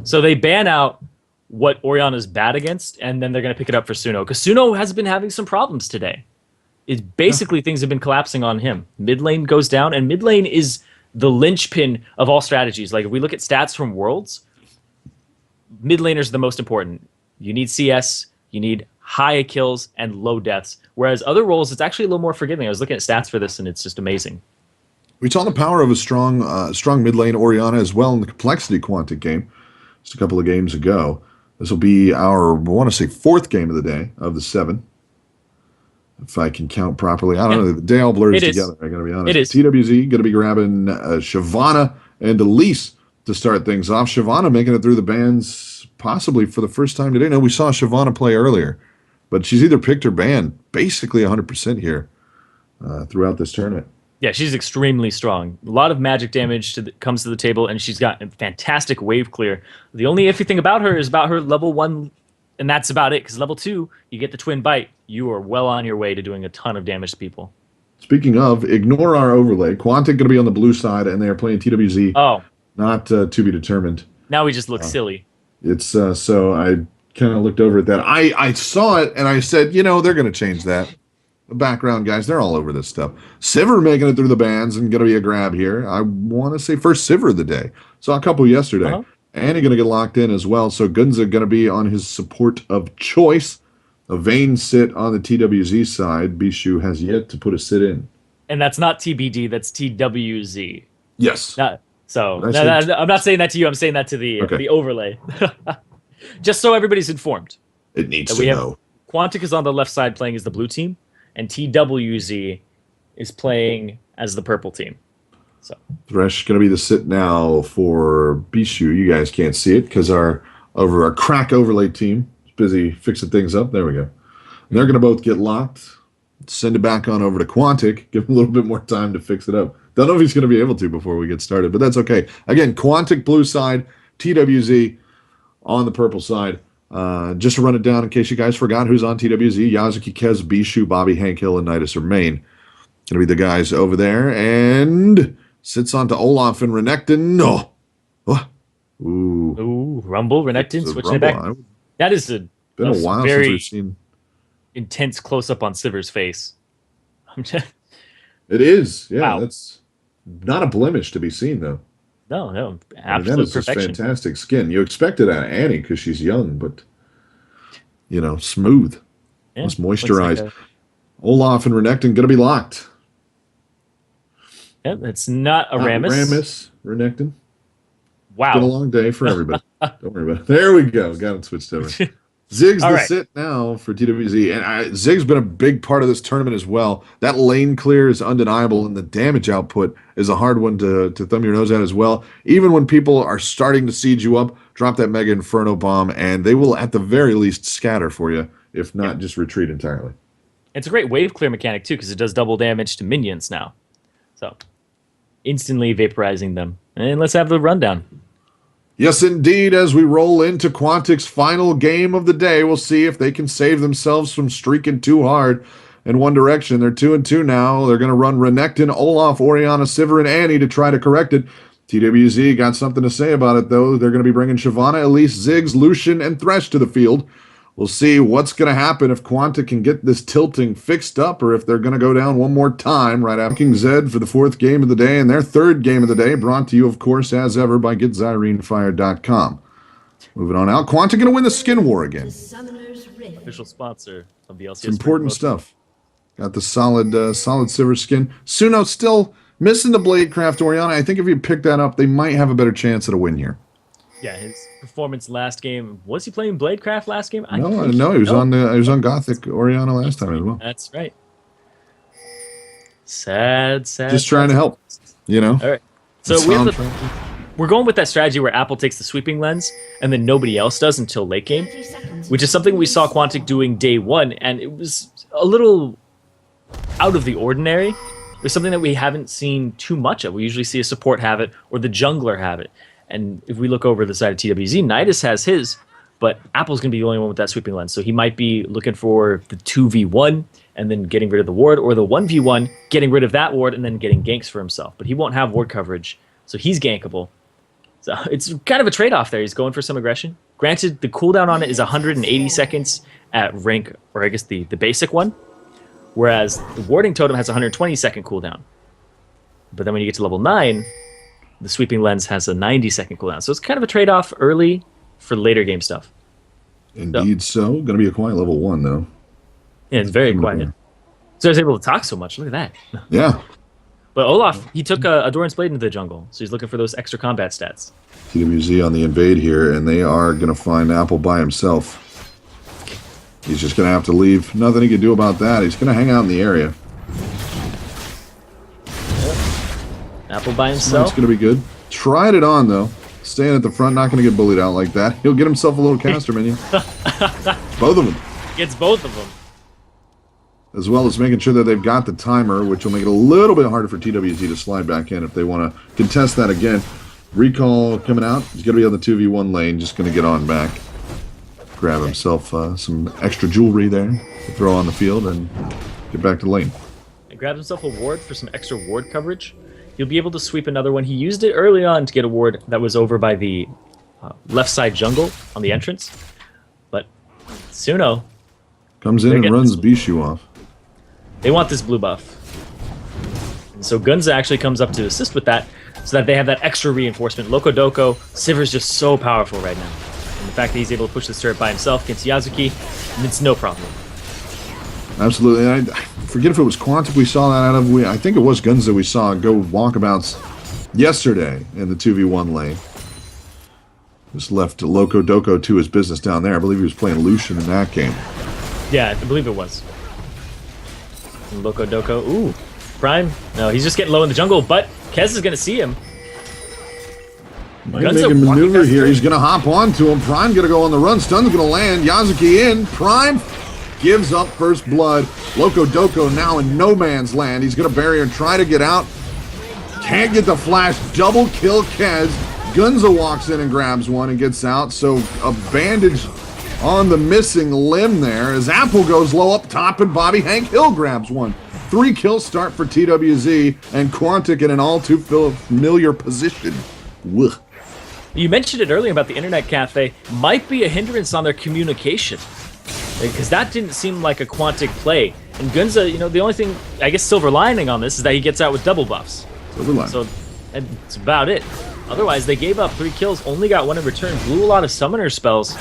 So they ban out what Oriana's bad against, and then they're going to pick it up for Suno. Because Suno has been having some problems today. It's basically things have been collapsing on him. Mid lane goes down, and mid lane is the linchpin of all strategies. Like, if we look at stats from Worlds, mid laners are the most important. You need CS, you need high kills, and low deaths. Whereas other roles, it's actually a little more forgiving. I was looking at stats for this, and it's just amazing. We saw the power of a strong mid lane Oriana as well in the Complexity Quantic game just a couple of games ago. This will be our, I want to say, 4th game of the day of the 7. If I can count properly. I don't know. The day all blurs together, I'm going to be honest. It is. TWZ going to be grabbing Shyvana and Elise to start things off. Shyvana making it through the bans possibly for the first time today. No, we saw Shyvana play earlier, but she's either picked or banned basically 100% here throughout this tournament. Yeah, she's extremely strong. A lot of magic damage comes to the table, and she's got a fantastic wave clear. The only iffy thing about her is about her level 1, and that's about it, because level 2, you get the twin bite. You are well on your way to doing a ton of damage to people. Speaking of, ignore our overlay. Quantic going to be on the blue side, and they are playing TWZ. Oh. Not to be determined. Now we just look silly. It's so I kind of looked over at that. I saw it, and I said, they're going to change that. The background guys, they're all over this stuff. Sivir making it through the bans and going to be a grab here. I want to say first Sivir of the day. Saw a couple yesterday. And he's going to get locked in as well. So Gunza going to be on his support of choice. A Vayne sit on the TWZ side. Bishu has yet to put a sit in. And that's not TBD, that's TWZ. Yes. I'm not saying that to you. I'm saying that to the overlay. Just so everybody's informed. It needs to know. Quantic is on the left side playing as the blue team, and TWZ is playing as the purple team. So Thresh going to be the sit now for Bishu. You guys can't see it because our crack overlay team is busy fixing things up. There we go. And they're going to both get locked. Send it back on over to Quantic. Give him a little bit more time to fix it up. Don't know if he's going to be able to before we get started, but that's okay. Again, Quantic blue side, TWZ on the purple side. Just to run it down in case you guys forgot who's on TWZ. Yazuki, Kez, Bishu, Bobby, Hank Hill, and Nidus Remain. Going to be the guys over there. And sits on to Olaf and Renekton. No. Oh. Ooh, Rumble, Renekton, switching it back. That is been a while since we've seen intense close-up on Sivir's face. It is. Yeah, wow. That's not a blemish to be seen, though. No, absolute that is perfection. Just fantastic skin. You expect it out of Annie because she's young, but smooth. Yeah, it's moisturized. Like Olaf and Renekton going to be locked. Yep, it's not a Rammus. Rammus, Renekton. Wow. It's been a long day for everybody. Don't worry about it. There we go. Got it switched over. Zig's the sit now for TWZ. And Zig's been a big part of this tournament as well. That lane clear is undeniable, and the damage output is a hard one to thumb your nose at as well. Even when people are starting to siege you up, drop that Mega Inferno bomb, and they will at the very least scatter for you, if not just retreat entirely. It's a great wave clear mechanic, too, because it does double damage to minions now. So, instantly vaporizing them. And let's have the rundown. Yes, indeed. As we roll into Quantic's final game of the day, we'll see if they can save themselves from streaking too hard in one direction. They're 2-2 now. They're going to run Renekton, Olaf, Oriana, Sivir, and Annie to try to correct it. TWZ got something to say about it, though. They're going to be bringing Shyvana, Elise, Ziggs, Lucian, and Thresh to the field. We'll see what's going to happen if Quantic can get this tilting fixed up or if they're going to go down one more time right after King Zed for the 4th game of the day and their 3rd game of the day, brought to you, of course, as ever, by GetZyreneFire.com. Moving on out, Quantic going to win the skin war again. Official sponsor of the LCS. It's important stuff. Got the solid Sivir skin. Suno still missing the Bladecraft Oriana. I think if you pick that up, they might have a better chance at a win here. Yeah, his performance last game. Was he playing Bladecraft last game? No, he was on Gothic Oriana last time as well. That's right. Sad. Just trying to help, All right. So we're going with that strategy where Apple takes the sweeping lens and then nobody else does until late game, which is something we saw Quantic doing day 1, and it was a little out of the ordinary. It was something that we haven't seen too much of. We usually see a support have it or the jungler have it. And if we look over the side of TWZ, Nidus has his, but Apple's going to be the only one with that sweeping lens. So he might be looking for the 2v1 and then getting rid of the ward, or the 1v1, getting rid of that ward and then getting ganks for himself. But he won't have ward coverage, so he's gankable. So it's kind of a trade-off there. He's going for some aggression. Granted, the cooldown on it is 180 seconds at rank, or I guess the basic one, whereas the warding totem has 120-second cooldown. But then when you get to level 9, the sweeping lens has a 90-second cooldown. So it's kind of a trade-off early for later game stuff. Indeed so. Going to be a quiet level 1, though. Yeah, it's very quiet. So I was able to talk so much. Look at that. Yeah. But Olaf, he took a Doran's Blade into the jungle, so he's looking for those extra combat stats. TWZ on the invade here, and they are going to find Apple by himself. He's just going to have to leave. Nothing he can do about that. He's going to hang out in the area. Apple by himself. That's going to be good. Tried it on, though. Staying at the front, not going to get bullied out like that. He'll get himself a little caster minion. Both of them. Gets both of them. As well as making sure that they've got the timer, which will make it a little bit harder for TWZ to slide back in if they want to contest that again. Recall coming out. He's going to be on the 2v1 lane, just going to get on back. Grab himself some extra jewelry there to throw on the field and get back to the lane. And grab himself a ward for some extra ward coverage. He'll be able to sweep another one. He used it early on to get a ward that was over by the left side jungle on the entrance. But Suno comes in and runs Bishu off. They want this blue buff. And so Gunza actually comes up to assist with that so that they have that extra reinforcement. Loco Doko, Sivir's just so powerful right now. And the fact that he's able to push this turret by himself against Yazuki, it's no problem. Absolutely. And I forget if it was Quantic we saw that out of. I think it was Gunza we saw go walkabouts yesterday in the 2v1 lane. Just left Loco Doko to his business down there. I believe he was playing Lucian in that game. Yeah, I believe it was. And Loco Doko, ooh, Prime. No, he's just getting low in the jungle, but Kez is going to see him. Might make a maneuver here. He's going to hop onto him. Prime going to go on the run. Stun's going to land. Yazuki in. Prime gives up first blood. Loco Doko now in no man's land. He's going to barrier and try to get out. Can't get the flash. Double kill Kez. Gunza walks in and grabs one and gets out. So a bandage on the missing limb there as Apple goes low up top and Bobby Hank Hill grabs one. 3 kill start for TWZ and Quantic in an all too familiar position. Ugh. You mentioned it earlier about the internet cafe might be a hindrance on their communication. Because that didn't seem like a Quantic play. And Gunza, you know, the only thing, I guess, silver lining on this is that he gets out with double buffs. Silver lining. So that's about it. Otherwise, they gave up 3 kills, only got 1 in return, blew a lot of summoner spells.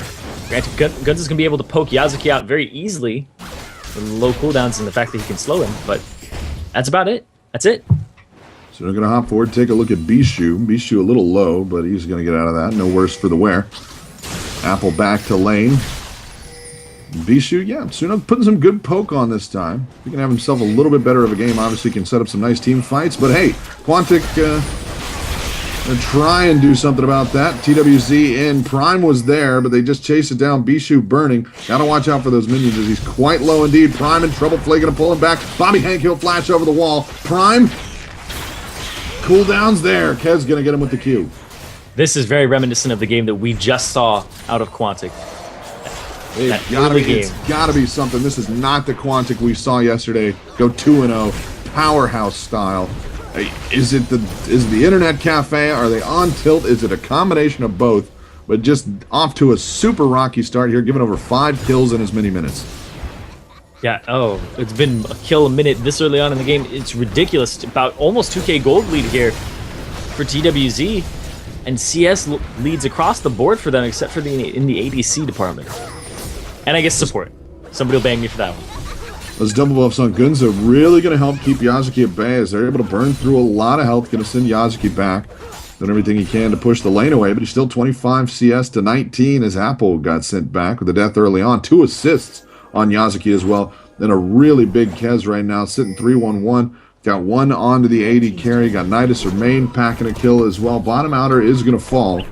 Granted, Gunza's going to be able to poke Yazuki out very easily with low cooldowns and the fact that he can slow him, but that's about it. That's it. So they're going to hop forward, take a look at Bishu. Bishu a little low, but he's going to get out of that. No worse for the wear. Apple back to lane. Bishu, yeah, Suno putting some good poke on this time. He can have himself a little bit better of a game. Obviously, can set up some nice team fights. But hey, Quantic gonna try and do something about that. TWZ in. Prime was there, but they just chased it down. Bishu burning. Gotta watch out for those minions as he's quite low indeed. Prime in trouble. Flay gonna pull him back. Bobby Hank Hill flash over the wall. Prime. Cooldowns there. Kez gonna get him with the Q. This is very reminiscent of the game that we just saw out of Quantic. It's gotta be something. This is not the Quantic we saw yesterday. Go 2-0, powerhouse style. Is it the internet cafe? Are they on tilt? Is it a combination of both? But just off to a super rocky start here, giving over 5 kills in as many minutes. Yeah, it's been a kill a minute this early on in the game. It's ridiculous. About almost 2k gold lead here for TWZ. And CS leads across the board for them, except for in the ADC department. And I guess support. Somebody will bang me for that one. Those double buffs on Gunza really going to help keep Yazuki at bay as they're able to burn through a lot of health. Going to send Yazuki back. Doing everything he can to push the lane away, but he's still 25 CS to 19 as Apple got sent back with a death early on. 2 assists on Yazuki as well. Then a really big Kez right now, sitting 3-1-1. Got 1 onto the AD carry. Got Nidus or main packing a kill as well. Bottom outer is going to fall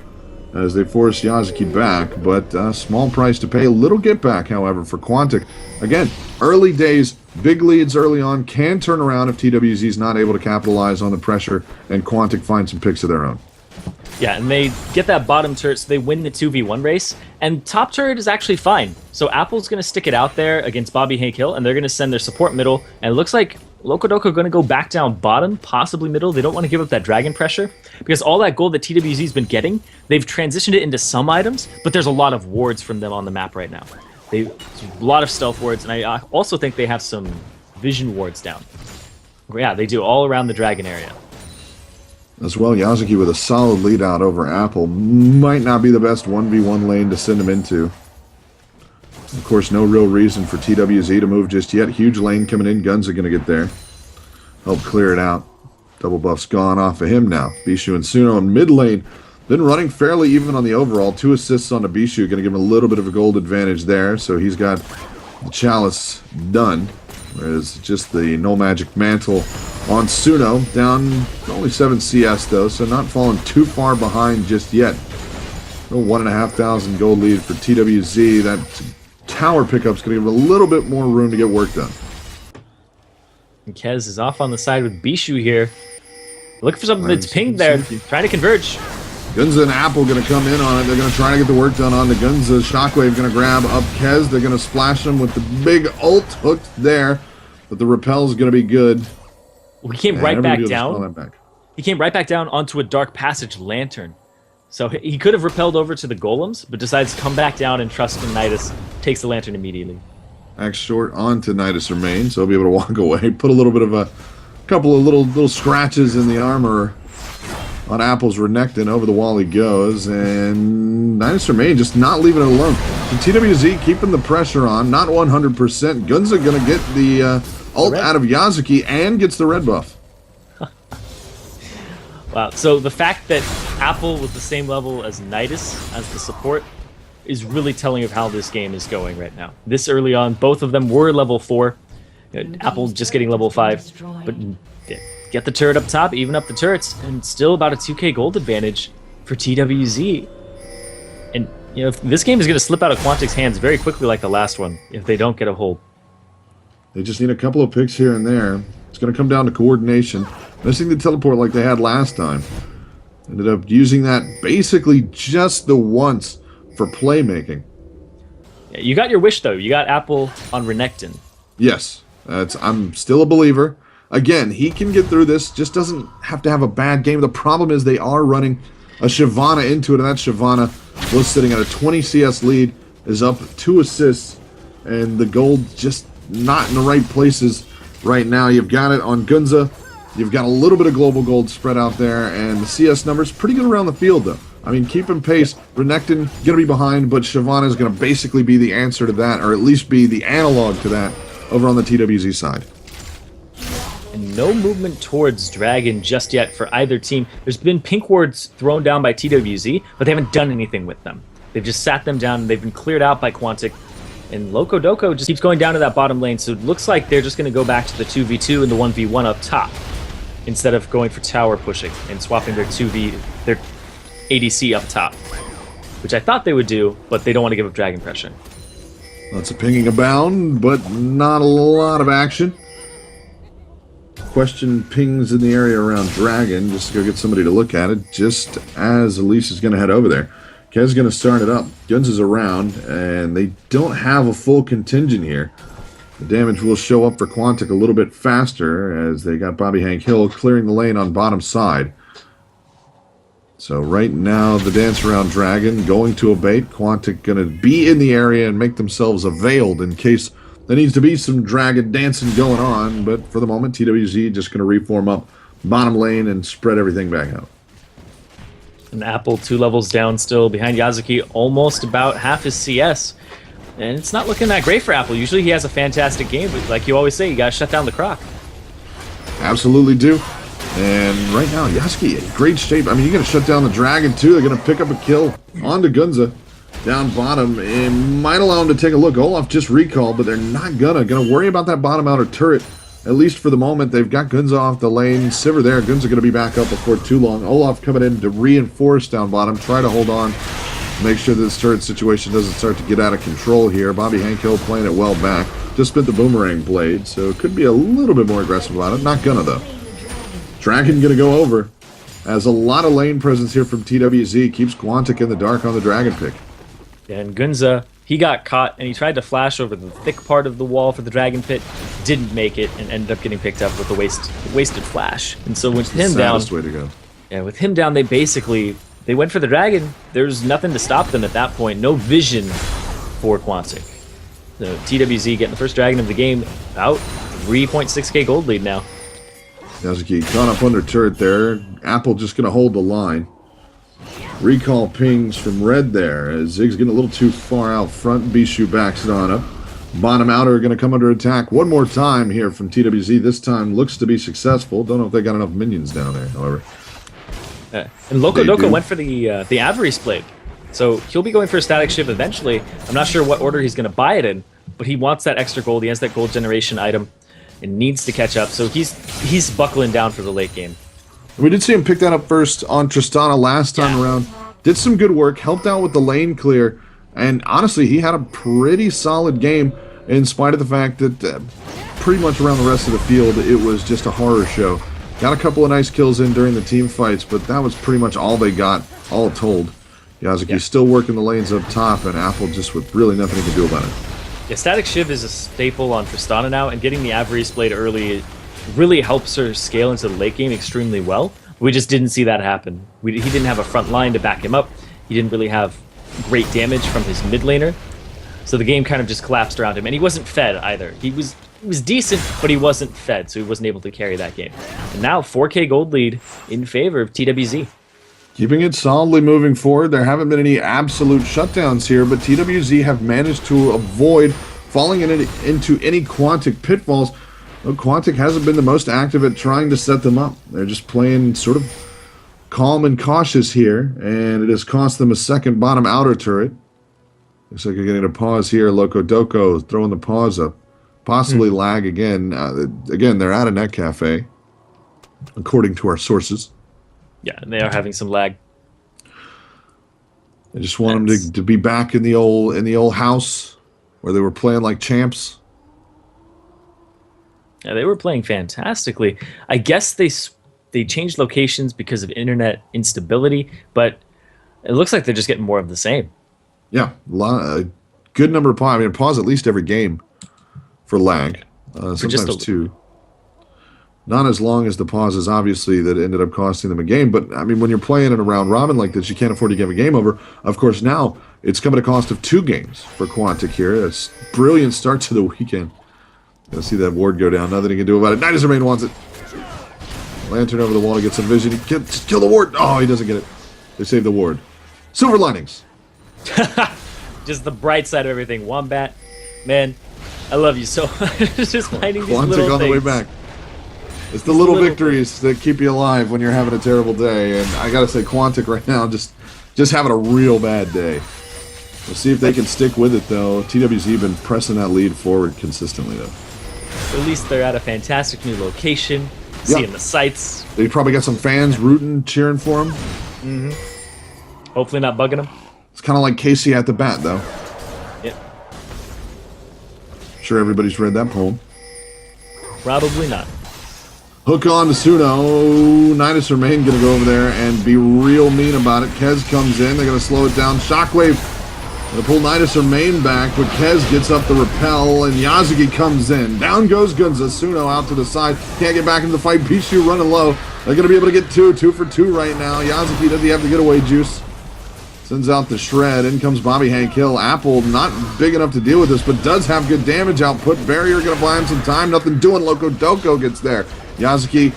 as they force Yazuki back, but small price to pay. A little get back, however, for Quantic. Again, early days, big leads early on, can turn around if TWZ is not able to capitalize on the pressure, and Quantic find some picks of their own. Yeah, and they get that bottom turret, so they win the 2v1 race, and top turret is actually fine. So Apple's going to stick it out there against Bobby Hank Hill, and they're going to send their support middle, and it looks like Locodoco going to go back down bottom, possibly middle. They don't want to give up that dragon pressure because all that gold that TWZ's been getting, they've transitioned it into some items, but there's a lot of wards from them on the map right now. A lot of stealth wards, and I also think they have some vision wards down. Yeah, they do, all around the dragon area. As well, Yazuki with a solid lead out over Apple. Might not be the best 1v1 lane to send him into. Of course, no real reason for TWZ to move just yet. Huge lane coming in. Guns are going to get there. Help clear it out. Double buff's gone off of him now. Bishu and Suno in mid lane. Been running fairly even on the overall. 2 assists on the Bishu. Going to give him a little bit of a gold advantage there. So he's got the Chalice done. Whereas just the No Magic Mantle on Suno. Down only 7 CS though. So not falling too far behind just yet. A 1,500 gold lead for TWZ. That tower pickup's going to give him a little bit more room to get work done. And Kez is off on the side with Bishu here. Looking for something that's pinged there. Trying to converge. Gunza and Apple going to come in on it. They're going to try to get the work done on the Gunza. Shockwave going to grab up Kez. They're going to splash him with the big ult hooked there. But the repel's going to be good. Well, he came right back down. He came right back down onto a Dark Passage Lantern. So he could have repelled over to the golems, but decides to come back down and trust in Nidus. Takes the lantern immediately. Axe short onto Nidus remain, so he'll be able to walk away. Put a little bit of a couple of little scratches in the armor on Apple's Renekton. Over the wall he goes, and Nidus remain just not leaving it alone. And TWZ keeping the pressure on, not 100%. Gunza gonna get the ult out of Yazuki and gets the red buff. Wow, so the fact that Apple was the same level as Nidus as the support is really telling of how this game is going right now. This early on, both of them were level 4. Apple just getting level 5. But get the turret up top, even up the turrets, and still about a 2k gold advantage for TWZ. And you know, this game is going to slip out of Quantic's hands very quickly like the last one, if they don't get a hold. They just need a couple of picks here and there. It's going to come down to coordination. Missing the teleport like they had last time. Ended up using that basically just the once for playmaking. Yeah, you got your wish, though. You got Apple on Renekton. Yes. I'm still a believer. Again, he can get through this. Just doesn't have to have a bad game. The problem is they are running a Shyvana into it, and that Shyvana was sitting at a 20 CS lead, is up 2 assists, and the gold just not in the right places right now. You've got it on Gunza. You've got a little bit of global gold spread out there, and the CS numbers pretty good around the field, though. I mean, keeping pace. Renekton going to be behind, but Shyvana is going to basically be the answer to that, or at least be the analog to that over on the TWZ side. And no movement towards Dragon just yet for either team. There's been pink wards thrown down by TWZ, but they haven't done anything with them. They've just sat them down, and they've been cleared out by Quantic. And Locodoco just keeps going down to that bottom lane, so it looks like they're just going to go back to the 2v2 and the 1v1 up top, instead of going for tower pushing and swapping their their ADC up top, which I thought they would do, but they don't want to give up dragon pressure. Lots of pinging abound, but not a lot of action. Question pings in the area around Dragon, just to go get somebody to look at it, just as Elise is going to head over there. Kez going to start it up. Guns is around, and they don't have a full contingent here. The damage will show up for Quantic a little bit faster, as they got Bobby Hank Hill clearing the lane on bottom side. So right now, the dance around Dragon going to abate. Quantic going to be in the area and make themselves availed in case there needs to be some Dragon dancing going on. But for the moment, TWZ just going to reform up bottom lane and spread everything back out. And Apple 2 levels down still behind Yazuki, almost about half his CS. And it's not looking that great for Apple. Usually he has a fantastic game, but like you always say, you gotta shut down the croc. Absolutely do. And right now, Yazuki in great shape. I mean, you're gonna shut down the Dragon too. They're gonna pick up a kill onto Gunza down bottom. It might allow him to take a look. Olaf just recalled, but they're not gonna worry about that bottom outer turret. At least for the moment, they've got Gunza off the lane. Sivir there. Gunza going to be back up before too long. Olaf coming in to reinforce down bottom. Try to hold on. Make sure this turret situation doesn't start to get out of control here. Bobby Hankill playing it well back. Just spent the boomerang blade, so it could be a little bit more aggressive about it. Not gonna, though. Dragon going to go over. As a lot of lane presence here from TWZ keeps Quantic in the dark on the Dragon pick. And Gunza He got caught, and he tried to flash over the thick part of the wall for the Dragon Pit. Didn't make it, and ended up getting picked up with the wasted flash. And so with him down... Saddest way to go. Yeah, with him down, they went for the Dragon. There's nothing to stop them at that point. No vision for Quantic. So TWZ getting the first Dragon of the game, about 3.6k gold lead now. Yazuki caught up under turret there. Apple just going to hold the line. Recall pings from red there as Zig's getting a little too far out front. Bishu backs it on up. Bottom outer going to come under attack one more time here from TWZ. This time looks to be successful. Don't know if they got enough minions down there, however. And Loco Doco went for the Avery's Blade. So he'll be going for a Static Shiv eventually. I'm not sure what order he's going to buy it in, but he wants that extra gold. He has that gold generation item and needs to catch up. So he's buckling down for the late game. We did see him pick that up first on Tristana last time around. Did some good work, helped out with the lane clear, and honestly, he had a pretty solid game in spite of the fact that pretty much around the rest of the field, it was just a horror show. Got a couple of nice kills in during the team fights, but that was pretty much all they got, all told. Yazuki's still working the lanes up top, and Apple just with really nothing he can do about it. Yeah, Static Shiv is a staple on Tristana now, and getting the Avery's Blade early really helps her scale into the late game extremely well. We just didn't see that happen. He didn't have a front line to back him up. He didn't really have great damage from his mid laner. So the game kind of just collapsed around him. And he wasn't fed either. He was decent, but he wasn't fed, so he wasn't able to carry that game. And now 4k gold lead in favor of TWZ. Keeping it solidly moving forward. There haven't been any absolute shutdowns here, but TWZ have managed to avoid falling into any Quantic pitfalls. Well, Quantic hasn't been the most active at trying to set them up. They're just playing sort of calm and cautious here, and it has cost them a second bottom outer turret. Looks like you're getting a pause here. Loco Doco throwing the pause up. Possibly lag again. Again, they're at a net cafe, according to our sources. Yeah, and they are having some lag. I just want them to be back in the old house where they were playing like champs. Yeah, they were playing fantastically. I guess they changed locations because of internet instability, but it looks like they're just getting more of the same. Yeah, a good number of pause. I mean, pause at least every game for lag. Sometimes two. Not as long as the pauses, obviously, that ended up costing them a game. But, I mean, when you're playing in a round robin like this, you can't afford to give a game over. Of course, now it's come at a cost of 2 games for Quantic here. That's a brilliant start to the weekend. Gonna see that ward go down. Nothing he can do about it. Nidus Remain wants it. Lantern over the wall to get some vision. Kill the ward. Oh, he doesn't get it. They saved the ward. Silver linings. Just the bright side of everything. Wombat, man, I love you so much. Just finding these Quantic little on the way things. back. It's the little victories that keep you alive when you're having a terrible day. And I gotta say, Quantic right now just having a real bad day. We'll see if they can stick with it, though. TWZ been pressing that lead forward consistently, though. At least they're at a fantastic new location. Seeing the sights. They probably got some fans rooting, cheering for them. Hopefully not bugging them. It's kind of like Casey at the bat, though. Yep. Sure everybody's read that poem. Probably not. Hook on to Suno. Nidus Remain going to go over there and be real mean about it. Kez comes in. They're going to slow it down. Shockwave going to pull Nidus Remain back, but Kez gets up the rappel, and Yazuki comes in. Down goes Gunza. Suno out to the side. Can't get back into the fight. Pichu running low. They're going to be able to get 2 for 2 right now. Yazuki doesn't have the getaway juice. Sends out the shred. In comes Bobby Hank Hill. Apple not big enough to deal with this, but does have good damage output. Barrier going to buy him some time. Nothing doing. Loco Doco gets there. Yazuki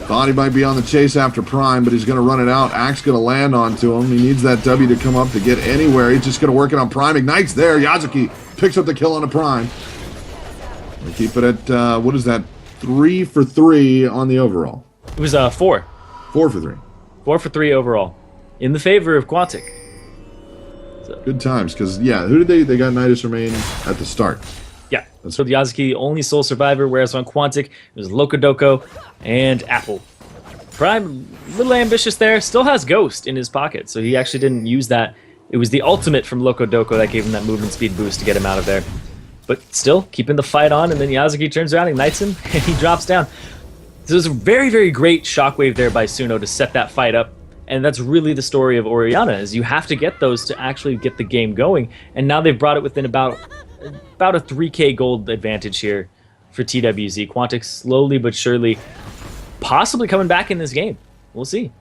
thought he might be on the chase after Prime, but he's going to run it out. Axe going to land onto him. He needs that W to come up to get anywhere. He's just going to work it on Prime. Ignites there. Yazuki picks up the kill on a Prime. They keep it at, what is that, 3 for 3 on the overall. It was 4. 4 for 3. 4 for 3 overall. In the favor of Quantic. So. Good times, because, yeah, who did they got Nidus Remain at the start. Yeah, so Yazuki, only sole survivor, whereas on Quantic, it was Loco Doco and Apple. Prime, a little ambitious there, still has Ghost in his pocket, so he actually didn't use that. It was the ultimate from Loco Doco that gave him that movement speed boost to get him out of there. But still, keeping the fight on, and then Yazuki turns around, ignites him, and he drops down. So it was a very, very great shockwave there by Suno to set that fight up. And that's really the story of Oriana, is you have to get those to actually get the game going. And now they've brought it within about a 3K gold advantage here for TWZ. Quantic slowly but surely possibly coming back in this game. We'll see.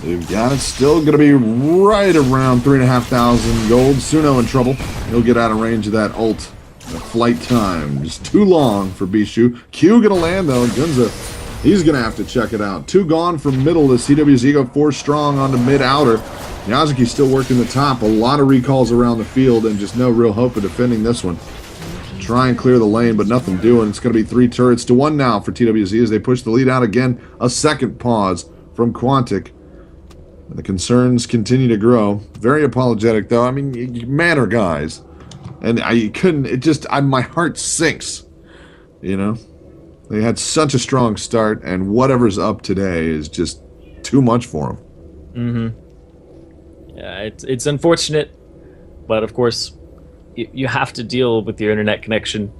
They've got it. Still going to be right around 3,500 gold. Suno in trouble. He'll get out of range of that ult. The flight time just too long for Bishu. Q going to land, though. Gunza, he's going to have to check it out. 2 gone from middle as CWZ go 4 strong on the mid-outer. Yazuki still working the top. A lot of recalls around the field and just no real hope of defending this one. Try and clear the lane, but nothing doing. It's going to be 3 turrets to 1 now for TWZ as they push the lead out again. A second pause from Quantic. The concerns continue to grow. Very apologetic, though. I mean, you matter, guys. And I couldn't, it just, my heart sinks. You know? They had such a strong start, and whatever's up today is just too much for them. Yeah, it's unfortunate, but of course, you have to deal with your internet connection.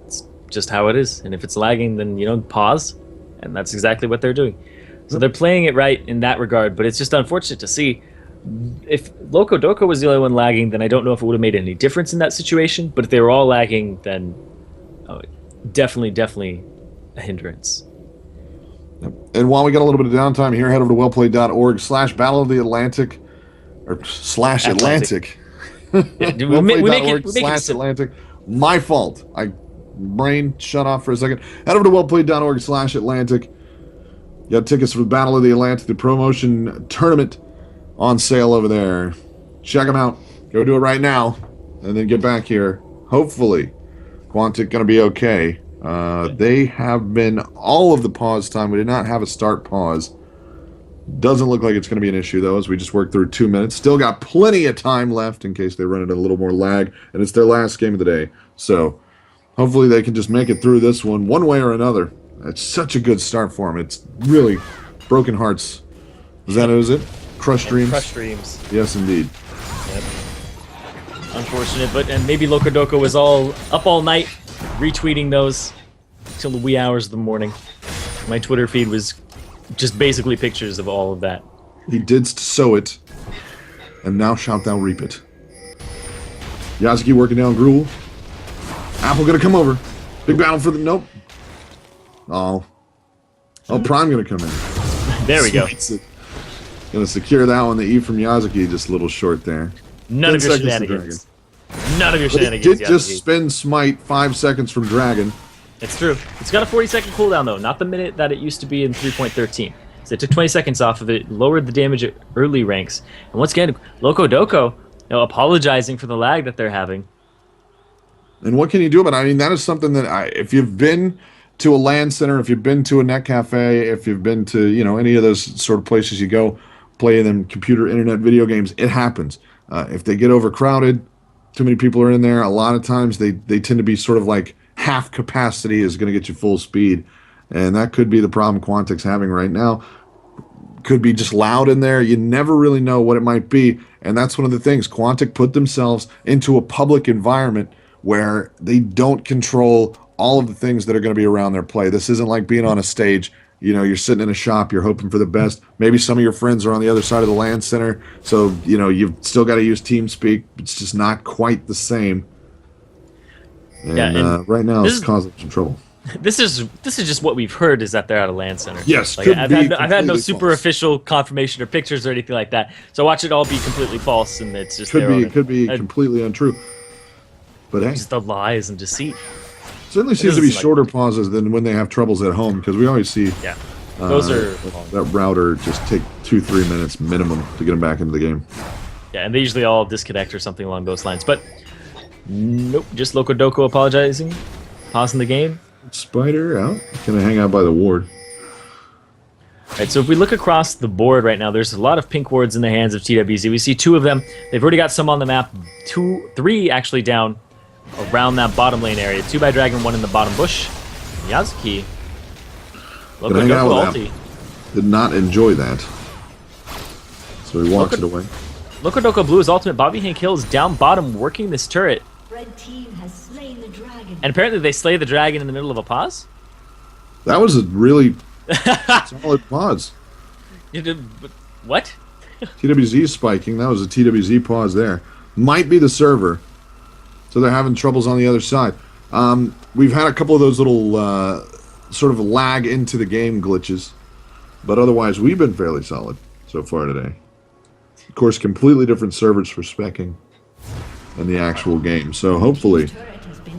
It's just how it is. And if it's lagging, then, you know, pause. And that's exactly what they're doing. So they're playing it right in that regard, but it's just unfortunate to see. If Loco Doco was the only one lagging, then I don't know if it would have made any difference in that situation. But if they were all lagging, then definitely a hindrance. And while we got a little bit of downtime here, head over to wellplayed.org/Battle of the Atlantic, or /Atlantic. Yeah, we make it Atlantic. My fault. Brain shut off for a second. Head over to wellplayed.org/Atlantic. You got tickets for the Battle of the Atlantic, the promotion tournament on sale over there. Check them out. Go do it right now, and then get back here. Hopefully, Quantic going to be okay. They have been all of the pause time. We did not have a start pause. Doesn't look like it's going to be an issue, though, as we just worked through 2 minutes. Still got plenty of time left in case they run into a little more lag, and it's their last game of the day. So hopefully they can just make it through this one way or another. It's such a good start for them. It's really broken hearts. Is it? Crushed dreams? Crushed dreams. Yes, indeed. Yep. Unfortunate, and maybe Loco Doco was up all night retweeting those till the wee hours of the morning. My Twitter feed was just basically pictures of all of that. He didst sow it, and now shalt thou reap it. Yazuki working down Gruul. Apple gonna come over. Big battle for the... Nope. Oh, Prime gonna come in. There we go. Gonna secure that one. The E from Yazuki just a little short there. None of your shenanigans. None of your shenanigans. It did just spend Smite 5 seconds from Dragon. It's true. It's got a 40-second cooldown though, not the minute that it used to be in 3.13. So it took 20 seconds off of it, lowered the damage at early ranks, and once again, Loco Doco, apologizing for the lag that they're having. And what can you do about it? I mean, that is something that if you've been to a LAN center, if you've been to a net cafe, if you've been to, any of those sort of places you go play them computer, internet, video games, it happens. If they get overcrowded, too many people are in there, a lot of times they tend to be sort of like half capacity is going to get you full speed. And that could be the problem Quantic's having right now. Could be just loud in there. You never really know what it might be. And that's one of the things. Quantic put themselves into a public environment where they don't control all of the things that are going to be around their play. This isn't like being on a stage. You're sitting in a shop, you're hoping for the best. Maybe some of your friends are on the other side of the LAN center, so, you've still got to use TeamSpeak. It's just not quite the same. And right now it's causing some trouble. This is just what we've heard, is that they're at a LAN center. Yes, I've had no super official confirmation or pictures or anything like that. So watch it all be completely false, and it's just could be completely untrue. But hey, just the lies and deceit. Certainly seems to be shorter pauses than when they have troubles at home, because we always see those are that router just take 2-3 minutes minimum to get them back into the game. Yeah, and they usually all disconnect or something along those lines. But nope, just Loco Doco apologizing, pausing the game. Spider out. Gonna hang out by the ward. Right, so if we look across the board right now, there's a lot of pink wards in the hands of TWZ. We see 2 of them. They've already got some on the map. 3 actually down around that bottom lane area. 2 by Dragon, 1 in the bottom bush. Yazuki. Loco Doco ulti. Did not enjoy that. So he walks it away. Loco Doco blew his ultimate. Bobby Hank Hill is down bottom working this turret. Red team has slain the dragon. And apparently they slay the dragon in the middle of a pause? That was a really solid pause. What? TWZ spiking. That was a TWZ pause there. Might be the server. So they're having troubles on the other side. We've had a couple of those little sort of lag into the game glitches. But otherwise, we've been fairly solid so far today. Of course, completely different servers for specking than the actual game. So hopefully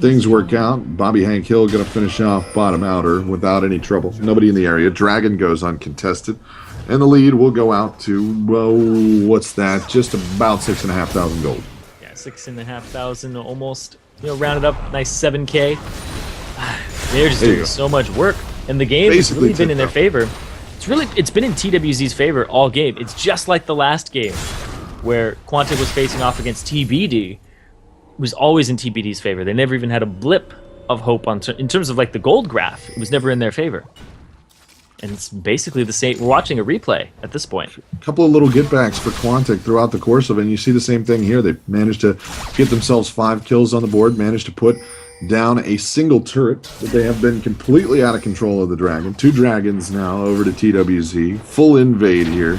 things work out. Bobby Hank Hill going to finish off bottom outer without any trouble. Nobody in the area. Dragon goes uncontested. And the lead will go out to, well, what's that? Just about 6,500 gold. Yeah, 6,500 almost. Rounded up, nice 7K. They're just doing so much work. And the game has really been in their favor. It's been in TWZ's favor all game. It's just like the last game where Quantic was facing off against TBD. It was always in TBD's favor. They never even had a blip of hope in terms of like the gold graph. It was never in their favor. And it's basically the same. We're watching a replay at this point. A couple of little get-backs for Quantic throughout the course of it, and you see the same thing here. They managed to get themselves 5 kills on the board, managed to put down a single turret, but they have been completely out of control of the Dragon. 2 Dragons now over to TWZ. Full invade here,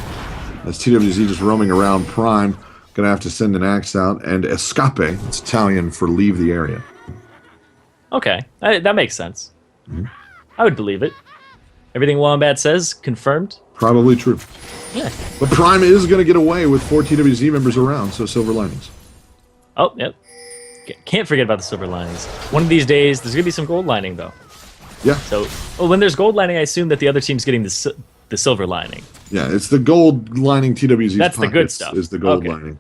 as TWZ just roaming around Prime. Gonna have to send an axe out, and escape, it's Italian for leave the area. Okay, that makes sense. I would believe it. Everything Wombat says, confirmed. Probably true. Yeah. But Prime is going to get away with 4 TWZ members around, so silver linings. Oh, yep. Can't forget about the silver linings. One of these days, there's going to be some gold lining, though. Yeah. So, when there's gold lining, I assume that the other team's getting the silver lining. Yeah, it's the gold lining TWZ's That's the good stuff. Is the gold lining,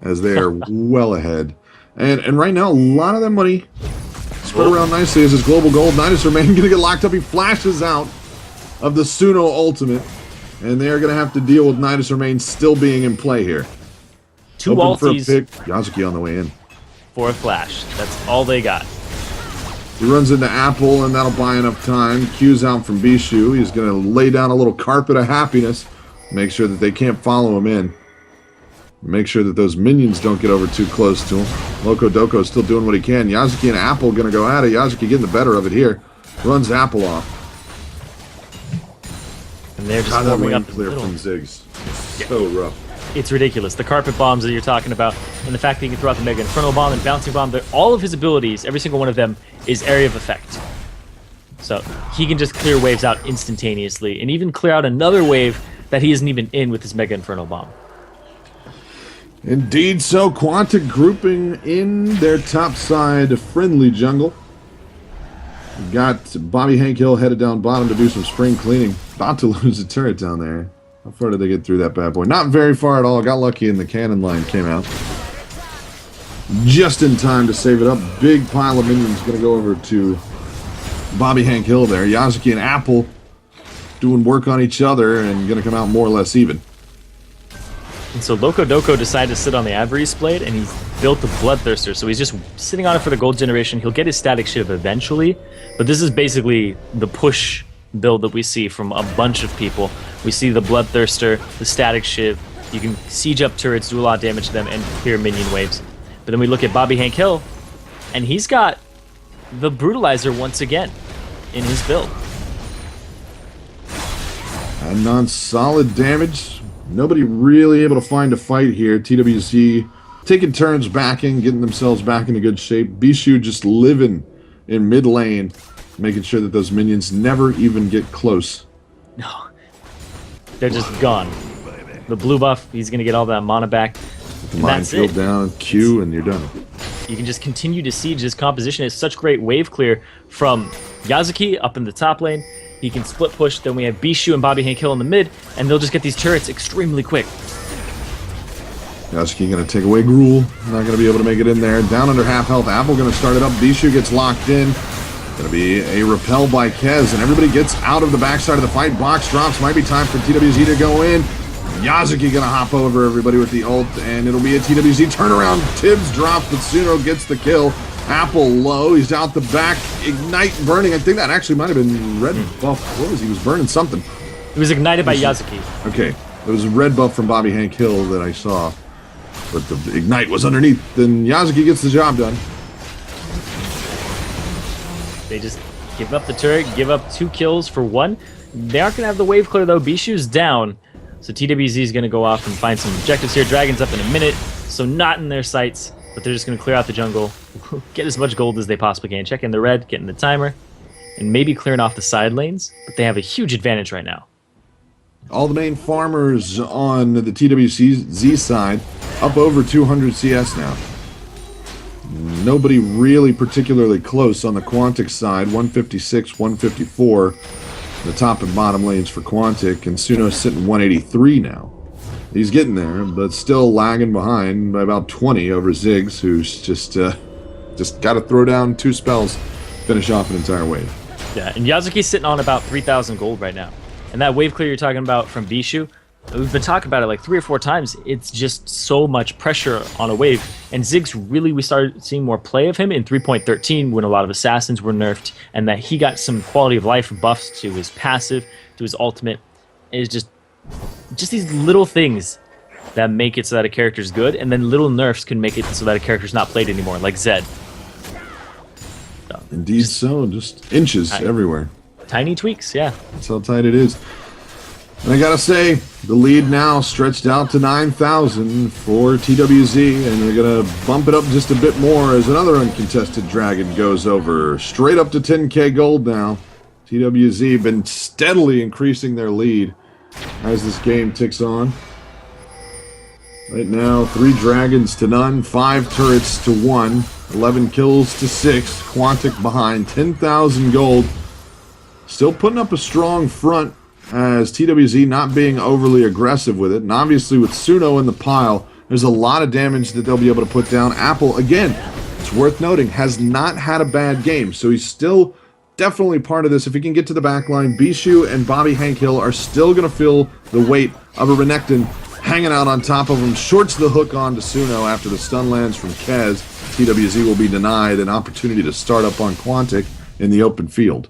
as they are well ahead. And right now, a lot of that money spread around nicely as his global gold. Nidus Remain going to get locked up. He flashes out of the Suno ultimate, and they are going to have to deal with Nidus Remain still being in play here. 2 Open for a ulties pick. Yazuki on the way in. for a flash. That's all they got. He runs into Apple, and that'll buy enough time. Q's out from Bishu. He's going to lay down a little carpet of happiness. Make sure that they can't follow him in. Make sure that those minions don't get over too close to him. Loco Doco is still doing what he can. Yazuki and Apple going to go at it. Yazuki getting the better of it here. Runs Apple off. And they're just warming up clear from Ziggs. So rough. It's ridiculous. The carpet bombs that you're talking about, and the fact that he can throw out the Mega Infernal Bomb and Bouncing Bomb, all of his abilities, every single one of them, is area of effect. So he can just clear waves out instantaneously, and even clear out another wave that he isn't even in with his Mega Infernal Bomb. Indeed so. Quantic grouping in their topside friendly jungle. We've got Bobby Hank Hill headed down bottom to do some spring cleaning. About to lose a turret down there. How far did they get through that bad boy? Not very far at all. Got lucky and the cannon line came out. Just in time to save it up. Big pile of minions going to go over to Bobby Hank Hill there. Yazuki and Apple doing work on each other and going to come out more or less even. And so Loco Doco decided to sit on the Avarice Blade, and he's built the Bloodthirster, so he's just sitting on it for the gold generation. He'll get his static shiv eventually, but this is basically the push build that we see from a bunch of people. We see the Bloodthirster, the static shiv. You can siege up turrets, do a lot of damage to them, and clear minion waves. But then we look at Bobby Hank Hill, and he's got the Brutalizer once again in his build. And non-solid damage. Nobody really able to find a fight here. TWZ taking turns backing, getting themselves back into good shape. Bishu just living in mid lane, making sure that those minions never even get close. No. They're just gone. The blue buff, he's going to get all that mana back. The minefield down, Q, and you're done. You can just continue to siege. His composition is such great wave clear from Yazuki up in the top lane. He can split push. Then we have Bishu and Bobby Hank Hill in the mid, and they'll just get these turrets extremely quick. Yazuki going to take away Gruul. Not going to be able to make it in there. Down under half health. Apple going to start it up. Bishu gets locked in. Going to be a repel by Kez, and everybody gets out of the backside of the fight. Box drops. Might be time for TWZ to go in. Yazuki going to hop over everybody with the ult, and it'll be a TWZ turnaround. Tibbs drops, but Suno gets the kill. Apple low. He's out the back. Ignite burning. I think that actually might have been red buff. What was he? He was burning something. It was ignited by Yazuki. Okay. It was a red buff from Bobby Hank Hill that I saw. But the ignite was underneath. Then Yazuki gets the job done. They just give up the turret, give up 2 kills for 1. They aren't going to have the wave clear, though. Bishu's down. So TWZ is going to go off and find some objectives here. Dragon's up in a minute, so not in their sights, but they're just going to clear out the jungle, get as much gold as they possibly can, check in the red, get in the timer, and maybe clearing off the side lanes, but they have a huge advantage right now. All the main farmers on the TWZ side up over 200 CS now. Nobody really particularly close on the Quantic side, 156, 154. The top and bottom lanes for Quantic, and Suno's sitting 183 now. He's getting there, but still lagging behind by about 20 over Ziggs, who's just got to throw down 2 spells, finish off an entire wave. Yeah, and Yazuki's sitting on about 3,000 gold right now. And that wave clear you're talking about from Bishu, we've been talking about it like 3 or 4 times. It's just so much pressure on a wave. And Ziggs really, we started seeing more play of him in 3.13 when a lot of assassins were nerfed, and that he got some quality of life buffs to his passive, to his ultimate. It's just these little things that make it so that a character's good, and then little nerfs can make it so that a character's not played anymore, like Zed. So, Indeed just inches everywhere. Tiny tweaks, yeah. That's how tight it is. And I gotta say, the lead now stretched out to 9,000 for TWZ, and they're gonna bump it up just a bit more as another uncontested dragon goes over. Straight up to 10k gold now. TWZ been steadily increasing their lead as this game ticks on. Right now, 3 dragons to none, 5 turrets to 1, 11 kills to 6. Quantic behind, 10,000 gold. Still putting up a strong front as TWZ not being overly aggressive with it. And obviously with Suno in the pile, there's a lot of damage that they'll be able to put down. Apple, again, it's worth noting, has not had a bad game. So he's still definitely part of this. If he can get to the back line, Bishu and Bobby Hankhill are still going to feel the weight of a Renekton hanging out on top of him. Shorts the hook on to Suno after the stun lands from Kez. TWZ will be denied an opportunity to start up on Quantic in the open field.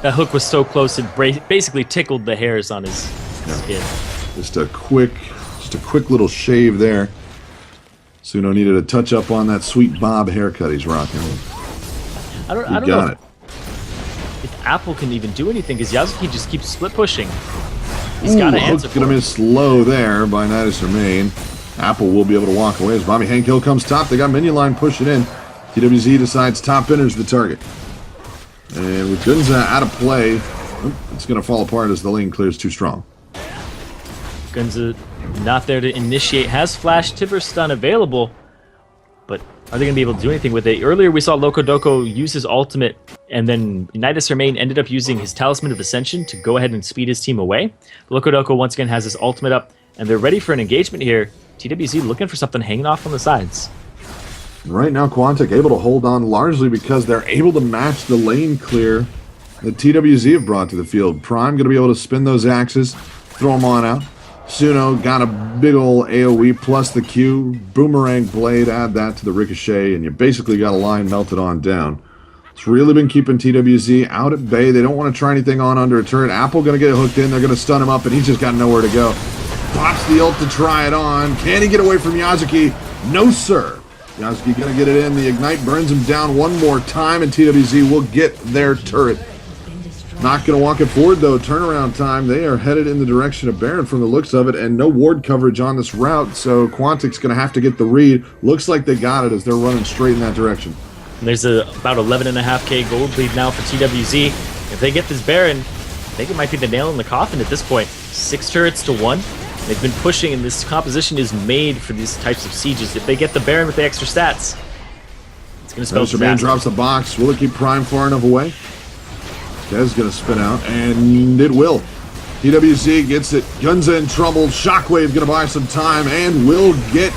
That hook was so close, it basically tickled the hairs on his skin. Just a quick little shave there. Suno needed a touch up on that sweet bob haircut he's rocking. I don't know if Apple can even do anything, because Yazuki just keeps split pushing. He's got to answer for it. Gonna miss low there by Nidus Remain. Apple will be able to walk away as Bobby Hankhill comes top. They got minion line pushing in. TWZ decides top enters the target. And with Gunza out of play, it's going to fall apart as the lane clears too strong. Gunza not there to initiate. Has Flash Timber Stun available, but are they going to be able to do anything with it? Earlier we saw Loco Doco use his ultimate, and then Nidus Remain ended up using his Talisman of Ascension to go ahead and speed his team away. Loco Doco once again has his ultimate up, and they're ready for an engagement here. TWZ looking for something hanging off on the sides. Right now, Quantic able to hold on largely because they're able to match the lane clear that TWZ have brought to the field. Prime going to be able to spin those axes, throw them on out. Suno got a big ol' AoE plus the Q. Boomerang Blade, add that to the Ricochet, and you basically got a line melted on down. It's really been keeping TWZ out at bay. They don't want to try anything on under a turret. Apple going to get hooked in. They're going to stun him up, and he's just got nowhere to go. Pops the ult to try it on. Can he get away from Yazuki? No, sir. Yazuki going to get it in. The Ignite burns him down one more time, and TWZ will get their turret. Not going to walk it forward, though. Turnaround time. They are headed in the direction of Baron from the looks of it, and no ward coverage on this route, so Quantic's going to have to get the read. Looks like they got it as they're running straight in that direction. And there's about 11.5k gold lead now for TWZ. If they get this Baron, I think it might be the nail in the coffin at this point. 6 turrets to 1. They've been pushing, and this composition is made for these types of sieges. If they get the Baron with the extra stats, it's going to spell disaster. Man drops a box. Will it keep Prime far enough away? Kez going to spin out, and it will. TWZ gets it. Gunza in trouble. Shockwave going to buy some time, and will get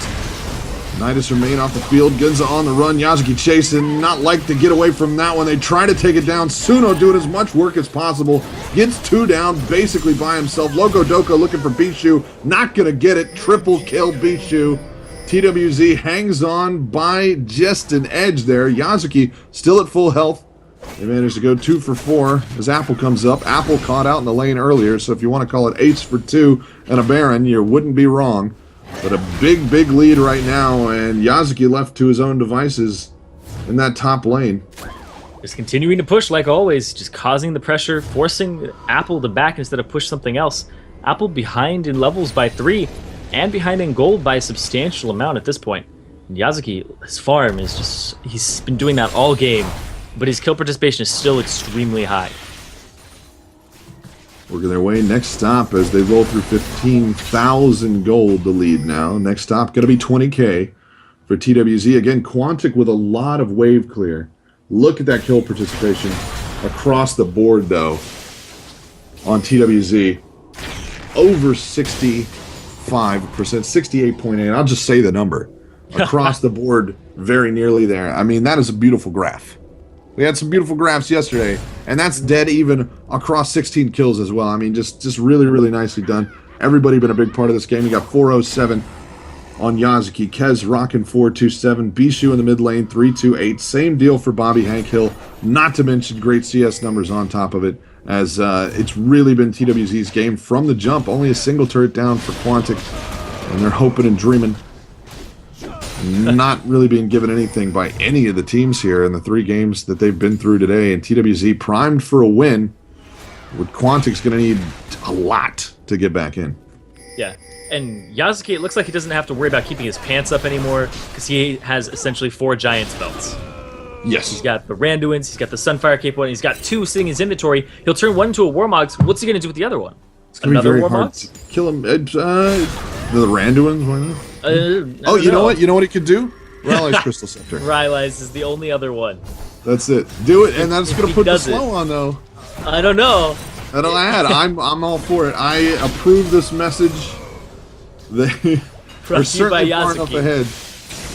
Nidus Remain off the field. Gunza on the run. Yazuki chasing. Not like to get away from that one. They try to take it down. Suno doing as much work as possible. Gets 2 down basically by himself. Loco Doco looking for Bishu. Not going to get it. Triple kill Bishu. TWZ hangs on by just an edge there. Yazuki still at full health. They managed to go 2 for 4 as Apple comes up. Apple caught out in the lane earlier, so if you want to call it ace for 2 and a Baron, you wouldn't be wrong. But a big, big lead right now, and Yazuki left to his own devices in that top lane. Just continuing to push like always, just causing the pressure, forcing Apple to back instead of push something else. Apple behind in levels by 3 and behind in gold by a substantial amount at this point. And Yazuki, his farm is just, he's been doing that all game, but his kill participation is still extremely high. Working their way. Next stop as they roll through 15,000 gold to lead now. Next stop going to be 20K for TWZ. Again, Quantic with a lot of wave clear. Look at that kill participation across the board, though, on TWZ. Over 65%, 68.8. I'll just say the number. Across the board, very nearly there. I mean, that is a beautiful graph. We had some beautiful graphs yesterday, and that's dead even across 16 kills as well. I mean, just really, really nicely done. Everybody been a big part of this game. You got 407 on Yazuki. Kez rocking 427. Bishu in the mid lane, 328. Same deal for Bobby Hank Hill. Not to mention great CS numbers on top of it, as it's really been TWZ's game from the jump. Only a single turret down for Quantic, and they're hoping and dreaming. Not really being given anything by any of the teams here in the 3 games that they've been through today. And TWZ primed for a win, with Quantic's going to need a lot to get back in. Yeah, and Yazuki, it looks like he doesn't have to worry about keeping his pants up anymore, because he has essentially 4 Giants belts. Yes. He's got the Randuins, he's got the Sunfire Cape one, he's got 2 sitting in his inventory. He'll turn one into a Warmogs. What's he going to do with the other one? It's going to be very hard Warmogs? to kill him. The Randuins, why not? Oh, you know what? You know what he could do? Rylai's Crystal Scepter. Rylai's is the only other one. That's it. Do it, and that's going to put the slow it. on, though. I don't know. That'll add. I'm all for it. I approve this message. They are certainly far enough ahead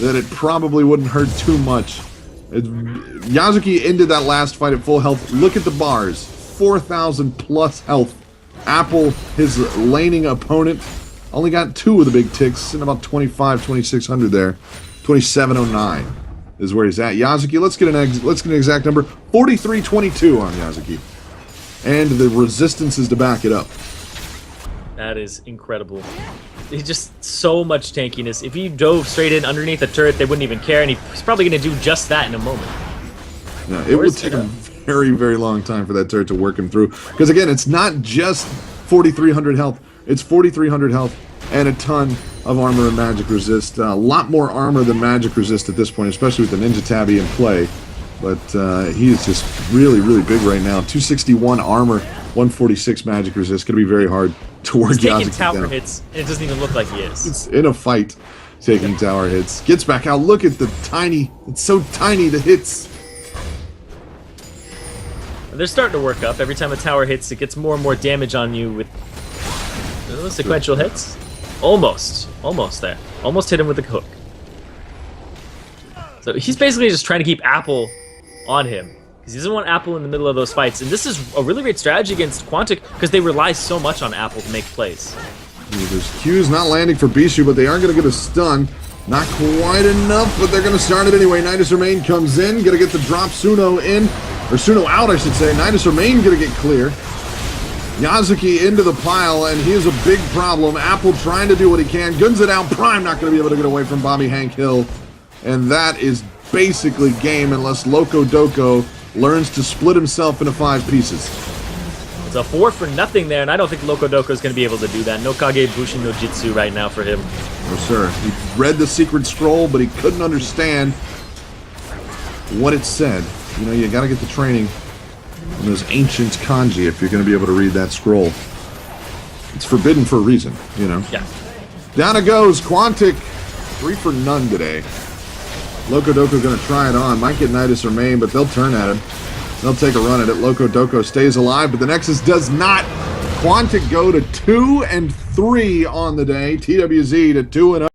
that it probably wouldn't hurt too much. Yazuki ended that last fight at full health. Look at the bars. 4,000 plus health. Apple, his laning opponent, only got 2 of the big ticks, and about 2,600 there. 2,709 is where he's at. Yazuki, let's get an exact number. 4322 on Yazuki, and the resistance is to back it up. That is incredible. He's just so much tankiness. If he dove straight in underneath the turret, they wouldn't even care, and he's probably going to do just that in a moment. No, it will take a very, very long time for that turret to work him through. Because again, it's not just 4,300 health. It's 4,300 health and a ton of armor and magic resist. A lot more armor than magic resist at this point, especially with the Ninja Tabby in play. But he is just really, really big right now. 261 armor, 146 magic resist. Going to be very hard to work He's taking Yazuki tower down. hits, and it doesn't even look like he is. It's in a fight, taking tower hits. Gets back out. Look at the tiny. It's so tiny, the hits. They're starting to work up. Every time a tower hits, it gets more and more damage on you with sequential hits. Almost there. Almost hit him with the hook. So he's basically just trying to keep Apple on him, because he doesn't want Apple in the middle of those fights. And this is a really great strategy against Quantic, because they rely so much on Apple to make plays. There's Q's not landing for Bishu, but they are going to get a stun. Not quite enough, but they're going to start it anyway. Nidus Remain comes in, going to get the drop Suno in, or Suno out, I should say. Nidus Remain going to get clear. Yazuki into the pile, and he is a big problem. Apple trying to do what he can. Guns it out. Prime not going to be able to get away from Bobby Hank Hill. And that is basically game unless Loco Doco learns to split himself into 5 pieces. It's a 4-for-0 there, and I don't think Loco Doco is going to be able to do that. No Kage Bushin no Jitsu right now for him. No, sir. He read the secret scroll, but he couldn't understand what it said. You know, you got to get the training in those ancient kanji if you're going to be able to read that scroll. It's forbidden for a reason, you know. Yeah. Down it goes. Quantic, 3 for none today. Loco Doco going to try it on. Might get Nidus Remain, but they'll turn at him. They'll take a run at it. Loco Doco stays alive, but the Nexus does not. Quantic go to 2 and 3 on the day. TWZ to 2 and 0.